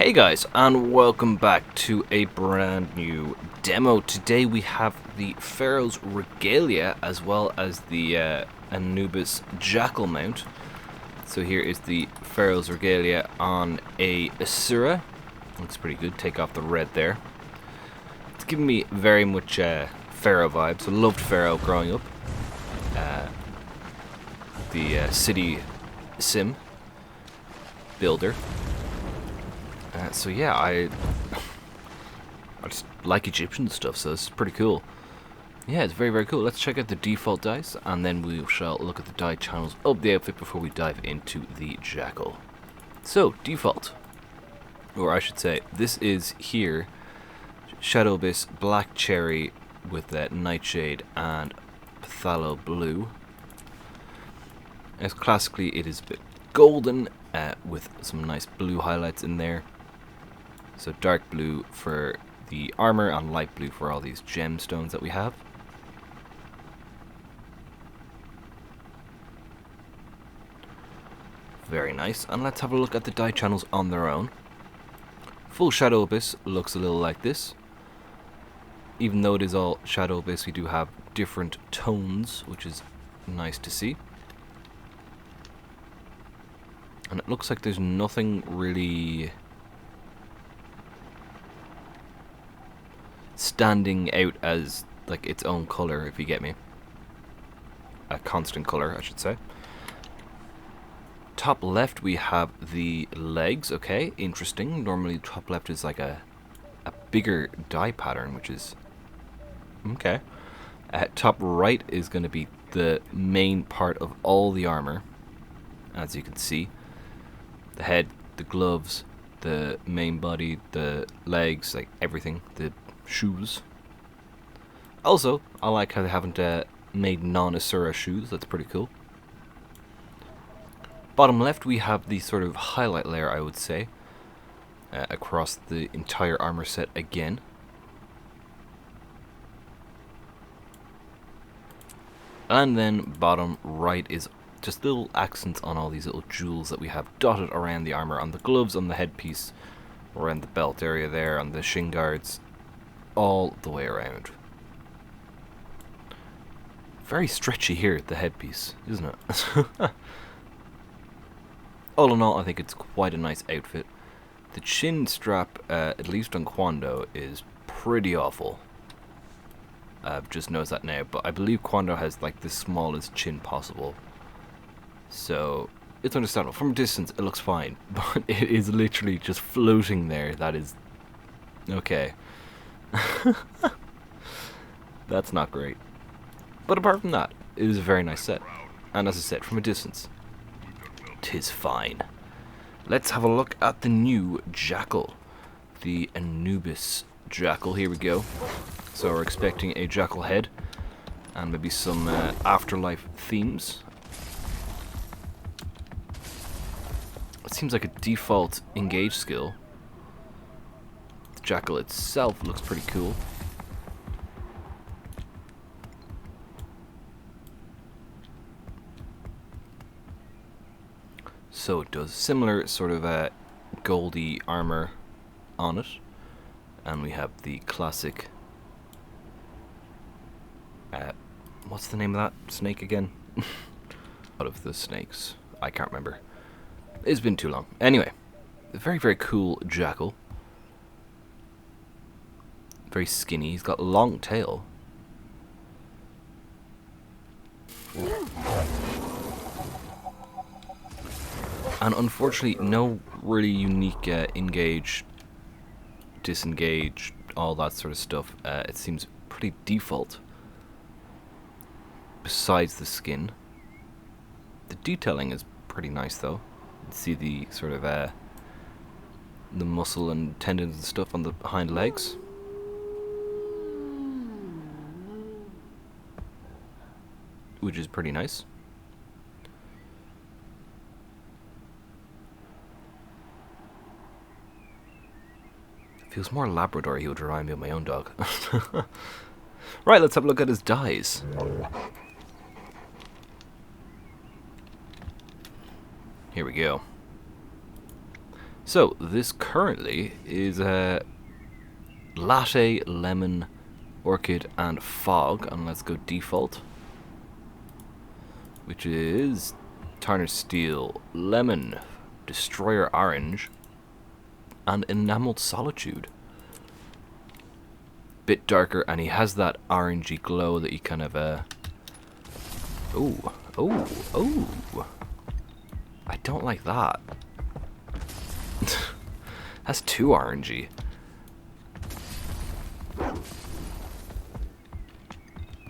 Hey guys, and welcome back to a brand new demo. Today we have the Pharaoh's Regalia as well as the Anubis Jackal mount. So here is the Pharaoh's Regalia on a Asura. Looks pretty good. Take off the red there. It's giving me very much Pharaoh vibes. I loved Pharaoh growing up. The city sim builder. So yeah, I just like Egyptian stuff, so it's pretty cool. Yeah, it's very, very cool. Let's check out the default dice, and then we shall look at the die channels of the outfit before we dive into the Jackal. So, default. Or I should say, this is here, Shadow Abyss, Black Cherry with that Nightshade and Phthalo Blue. As classically, it is a bit golden with some nice blue highlights in there. So dark blue for the armor and light blue for all these gemstones that we have. Very nice. And let's have a look at the die channels on their own. Full Shadow Abyss looks a little like this. Even though it is all Shadow Abyss, we do have different tones, which is nice to see. And it looks like there's nothing really standing out as like its own color, if you get me. A constant color, I should say. Top left we have the legs. Okay, interesting. Normally top left is like a bigger die pattern, which is okay. Top right is going to be the main part of all the armor, as you can see. The head, the gloves, the main body, the legs, like everything, the shoes. Also, I like how they haven't made non-Asura shoes. That's pretty cool. Bottom left we have the sort of highlight layer, I would say, across the entire armor set again. And then bottom right is just little accents on all these little jewels that we have dotted around the armor, on the gloves, on the headpiece, around the belt area there, on the shin guards, all the way around. Very stretchy here at the headpiece, isn't it? All in all, I think it's quite a nice outfit. The chin strap, at least on Quando, is pretty awful. I've just noticed that now, but I believe Quando has like the smallest chin possible. So, it's understandable. From a distance, it looks fine, but it is literally just floating there. That is okay. That's not great. But apart from that, it is a very nice set. And as I said, from a distance, 'tis fine. Let's have a look at the new Jackal. The Anubis Jackal. Here we go. So we're expecting a Jackal head. And maybe some afterlife themes. It seems like a default engage skill. The Jackal itself looks pretty cool. So it does similar sort of goldy armor on it, and we have the classic what's the name of that snake again? Out of the snakes, I can't remember. It's been too long. Anyway, a very, very cool Jackal. Very skinny. He's got a long tail. And unfortunately, no really unique engage, disengage, all that sort of stuff. It seems pretty default. Besides the skin. The detailing is pretty nice though. You can see the sort of the muscle and tendons and stuff on the hind legs. Which is pretty nice. Feels more Labrador. He would remind me of my own dog. Right, let's have a look at his dies. Here we go. So this currently is a latte, lemon, orchid, and fog. And let's go default, which is tarnished steel, lemon, destroyer orange, and enameled solitude. Bit darker, and he has that orangey glow that you kind of oh, I don't like that. That's too orangey.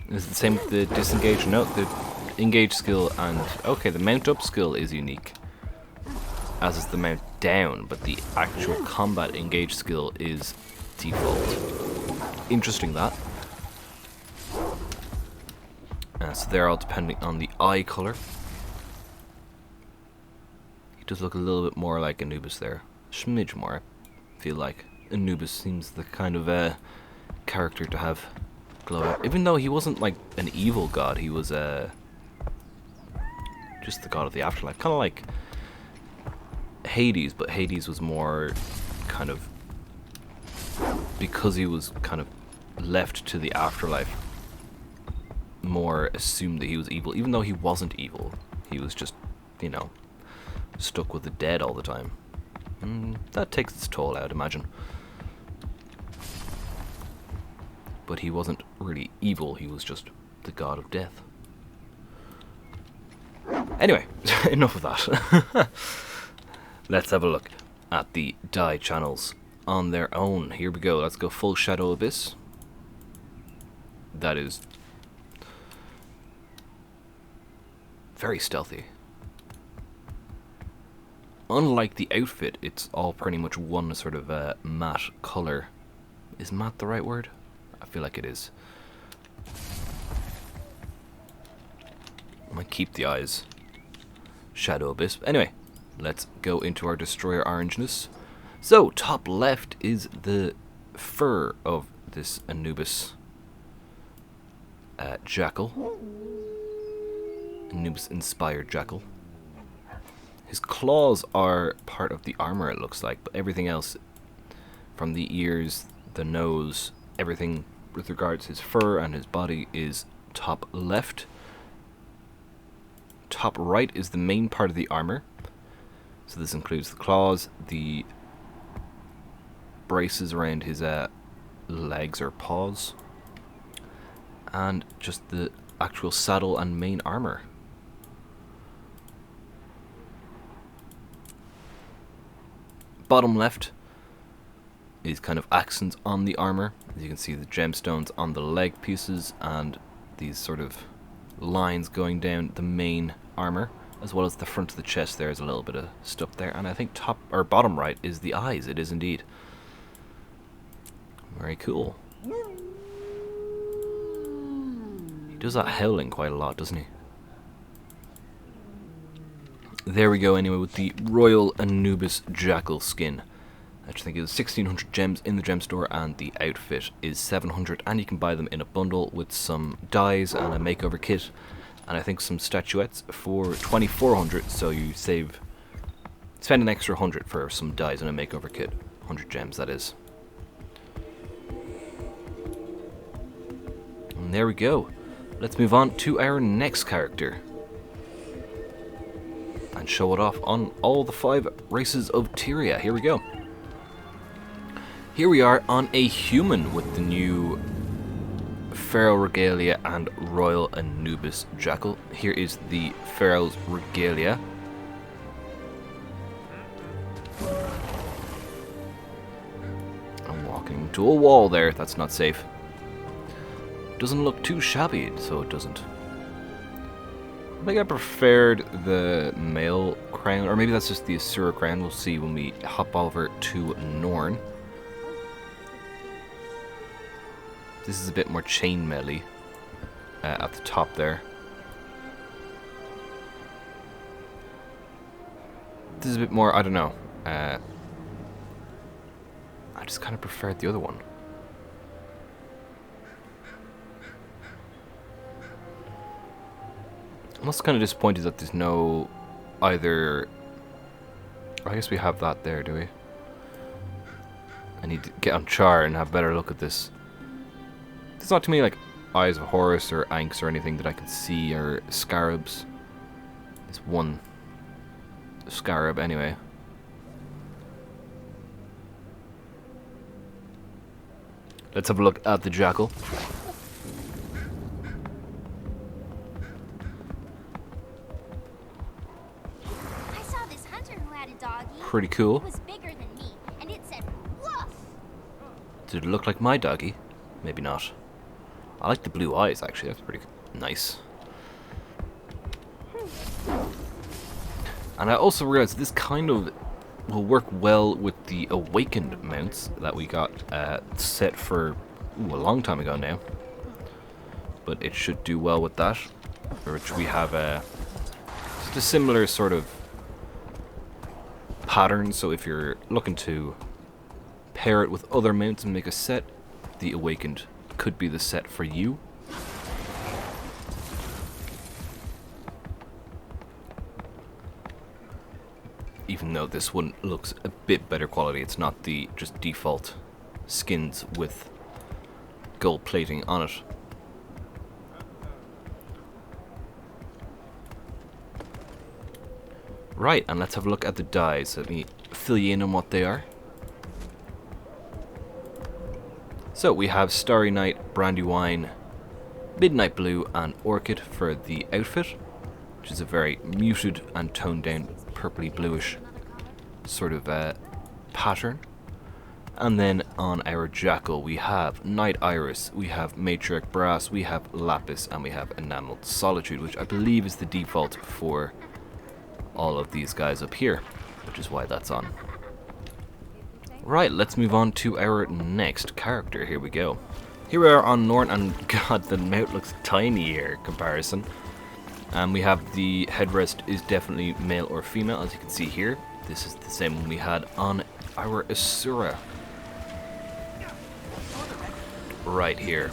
It's the same with the disengage. No, the engage skill and okay, the mount up skill is unique, as is the mount down, but the actual combat engage skill is default. Interesting that. So they're all depending on the eye color. He does look a little bit more like Anubis there. Smidge more, I feel like. Anubis seems the kind of character to have glow up. Even though he wasn't like an evil god, he was just the god of the afterlife. Kind of like Hades, but Hades was more kind of, because he was kind of left to the afterlife, more assumed that he was evil, even though he wasn't evil. He was just, you know, stuck with the dead all the time. That takes its toll, I would imagine. But he wasn't really evil, he was just the god of death. Anyway, enough of that. Let's have a look at the dye channels on their own. Here we go, let's go full Shadow Abyss. That is very stealthy. Unlike the outfit, it's all pretty much one sort of matte color. Is matte the right word? I feel like it is. I might keep the eyes Shadow Abyss. Anyway, let's go into our Destroyer Orangeness. So, top left is the fur of this Anubis jackal. Anubis inspired jackal. His claws are part of the armor, it looks like, but everything else, from the ears, the nose, everything with regards to his fur and his body, is top left. Top right is the main part of the armor. So this includes the claws, the braces around his legs or paws, and just the actual saddle and main armor. Bottom left is kind of accents on the armor. As you can see, the gemstones on the leg pieces and these sort of lines going down the main armor, as well as the front of the chest. There's a little bit of stuff there, and I think top or bottom right is the eyes. It is indeed. Very cool. He does that howling quite a lot, doesn't he? There we go anyway with the Royal Anubis Jackal skin. I think it is 1600 gems in the gem store, and the outfit is 700, and you can buy them in a bundle with some dyes and a makeover kit, and I think some statuettes for 2400, so you spend an extra 100 for some dyes and a makeover kit. 100 gems, that is. And there we go. Let's move on to our next character and show it off on all the 5 races of Tyria. Here we go. Here we are on a human with the new Pharaoh Regalia and Royal Anubis Jackal. Here is the Pharaoh's Regalia. I'm walking to a wall there, that's not safe. Doesn't look too shabby, so it doesn't. I think I preferred the male crown, or maybe that's just the Asura crown. We'll see when we hop over to Norn. This is a bit more chainmail-y at the top there. This is a bit more, I don't know. I just kind of preferred the other one. I'm also kind of disappointed that there's no either I guess we have that there, do we? I need to get on char and have a better look at this. There's not too many like Eyes of Horus or Anks or anything that I can see, or scarabs. There's one scarab anyway. Let's have a look at the jackal. I saw this hunter who had a doggy. Pretty cool. It was bigger than me, and it said woof. Did it look like my doggy? Maybe not. I like the blue eyes actually, that's pretty nice. And I also realized this kind of will work well with the awakened mounts that we got set for a long time ago now. But it should do well with that. Which we have just a similar sort of pattern, so if you're looking to pair it with other mounts and make a set, the awakened could be the set for you. Even though this one looks a bit better quality, it's not the just default skins with gold plating on it. Right, and let's have a look at the dyes. Let me fill you in on what they are. So we have Starry Night, Brandywine, Midnight Blue and Orchid for the outfit, which is a very muted and toned down purpley bluish sort of pattern. And then on our jackal we have Night Iris, we have Matriarch Brass, we have Lapis, and we have Enameled Solitude, which I believe is the default for all of these guys up here, which is why that's on. Right, let's move on to our next character. Here we go. Here we are on Norn, and god, the mount looks tiny here in comparison. And we have the headrest is definitely male or female, as you can see here. This is the same one we had on our Asura. Right here.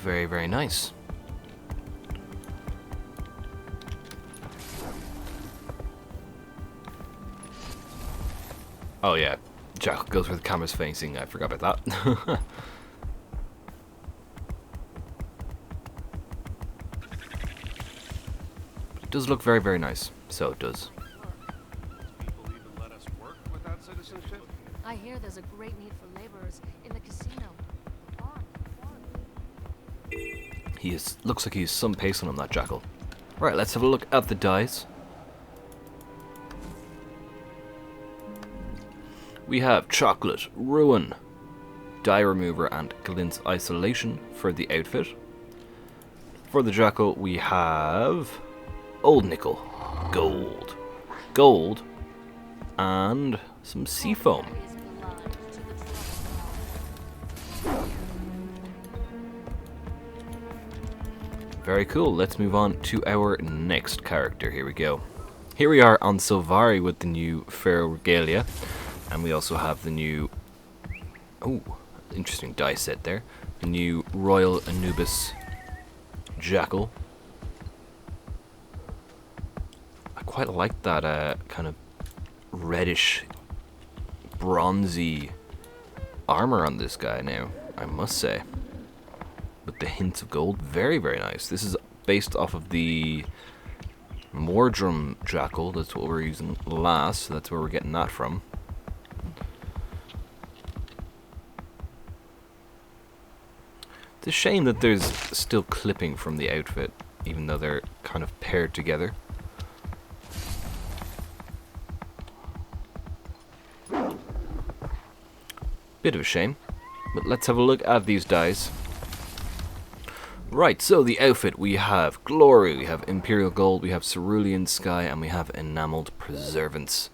Very, very nice. Oh yeah, Jack goes where the camera's facing. I forgot about that. It does look very, very nice. So it does. People even let us work without citizenship? I hear there's a great need for laborers in the casino. Looks like he has some pace on him, that jackal. Right, let's have a look at the dyes. We have Chocolate, Ruin, Dye Remover, and Glint's Isolation for the outfit. For the jackal, we have Old Nickel, Gold, Gold, and some Seafoam. Very cool. Let's move on to our next character. Here we go. Here we are on Sylvari with the new Pharaoh Regalia. And we also have the new... Oh, interesting die set there. The new Royal Anubis Jackal. I quite like that kind of reddish, bronzy armor on this guy now, I must say. With the hints of gold, very, very nice. This is based off of the Mordrum Jackal. That's what we're using last, so that's where we're getting that from. It's a shame that there's still clipping from the outfit, even though they're kind of paired together. Bit of a shame, but let's have a look at these dyes. Right, so the outfit, we have Glory, we have Imperial Gold, we have Cerulean Sky, and we have Enameled Preservance.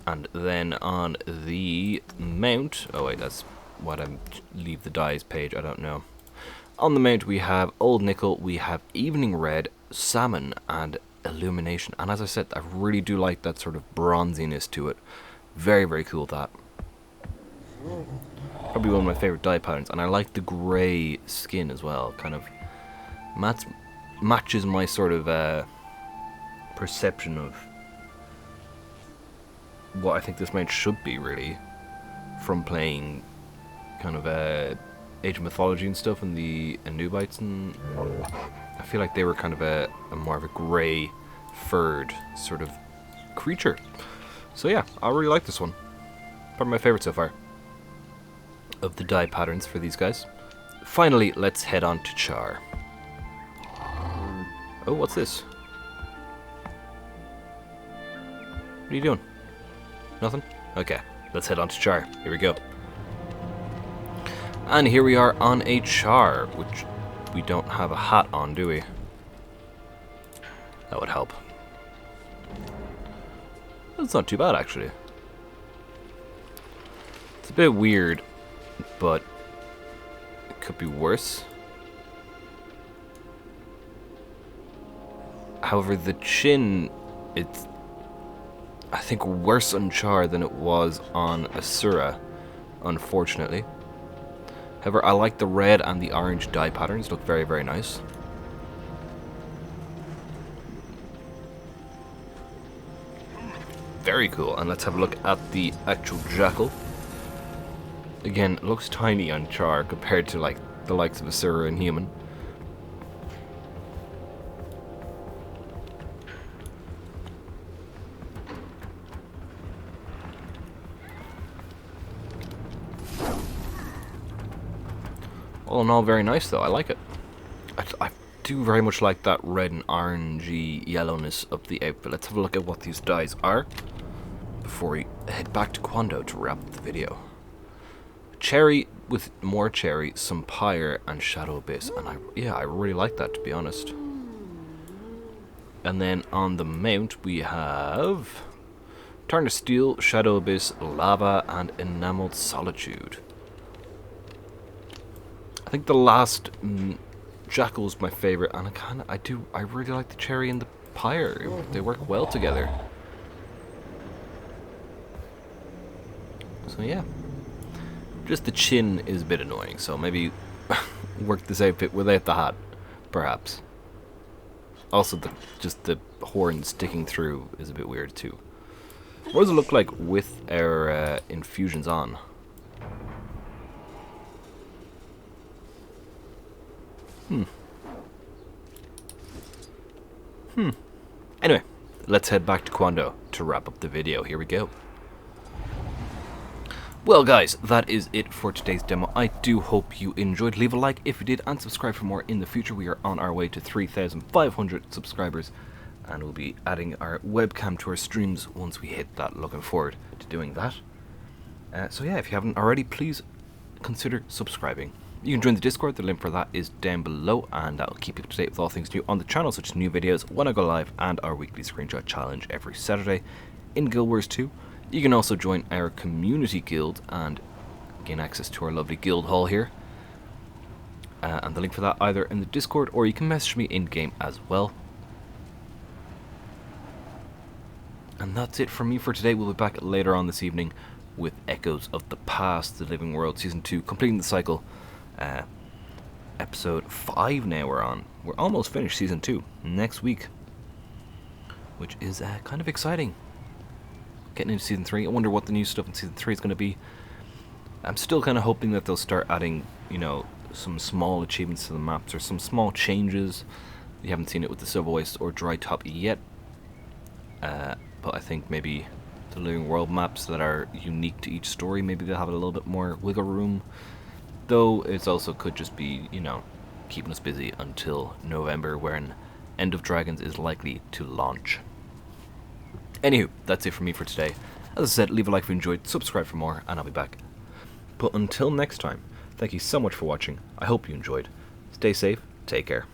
And then on the mount, oh wait, that's what I leave the dyes page, I don't know. On the mount we have Old Nickel, we have Evening Red, Salmon, and Illumination. And as I said, I really do like that sort of bronziness to it. Very, very cool, that. Probably one of my favorite dye patterns, and I like the grey skin as well. Kind of matches my sort of perception of what I think this mage should be, really, from playing kind of Age of Mythology and stuff, and the Anubites, and I feel like they were kind of a more of a grey furred sort of creature. So yeah, I really like this one. Probably my favorite so far of the dye patterns for these guys. Finally, let's head on to Char. Oh, what's this? What are you doing? Nothing? Okay, let's head on to Char. Here we go. And here we are on a Char, which we don't have a hat on, do we? That would help. That's not too bad, actually. It's a bit weird, but it could be worse. However, the chin, it's, I think, worse on Char than it was on Asura, unfortunately. However, I like the red and the orange dye patterns, look very, very nice. Very cool, and let's have a look at the actual jackal. Again, it looks tiny on Char compared to like the likes of Asura and Human. All in all, very nice though. I like it. I do very much like that red and orangey yellowness of the outfit. Let's have a look at what these dyes are before we head back to Quando to wrap up the video. Cherry with more cherry, some pyre, and shadow abyss, and I really like that, to be honest. And then on the mount we have tarnished steel, shadow abyss, lava, and enameled solitude. I think the last jackal's my favorite, and I really like the cherry and the pyre. They work well together. So yeah. Just the chin is a bit annoying, so maybe work this outfit without the hat, perhaps. Also, just the horn sticking through is a bit weird too. What does it look like with our infusions on? Anyway, let's head back to Quando to wrap up the video. Here we go. Well guys, that is it for today's demo. I do hope you enjoyed. Leave a like if you did, and subscribe for more in the future. We are on our way to 3,500 subscribers, and we'll be adding our webcam to our streams once we hit that. Looking forward to doing that. So yeah, if you haven't already, please consider subscribing. You can join the Discord, the link for that is down below, and that will keep you up to date with all things new on the channel, such as new videos when I go live, and our weekly screenshot challenge every Saturday in Guild Wars 2. You can also join our community guild and gain access to our lovely guild hall here. And the link for that either in the Discord, or you can message me in-game as well. And that's it from me for today. We'll be back later on this evening with Echoes of the Past, The Living World Season 2, completing the cycle. Episode 5 now we're on. We're almost finished Season 2 next week, which is kind of exciting. Getting into Season 3. I wonder what the new stuff in Season 3 is going to be. I'm still kind of hoping that they'll start adding, you know, some small achievements to the maps, or some small changes. You haven't seen it with the Silver Waste or Dry Top yet. But I think maybe the Living World maps that are unique to each story, maybe they'll have a little bit more wiggle room. Though it also could just be, you know, keeping us busy until November, when End of Dragons is likely to launch. Anywho, that's it from me for today. As I said, leave a like if you enjoyed, subscribe for more, and I'll be back. But until next time, thank you so much for watching. I hope you enjoyed. Stay safe, take care.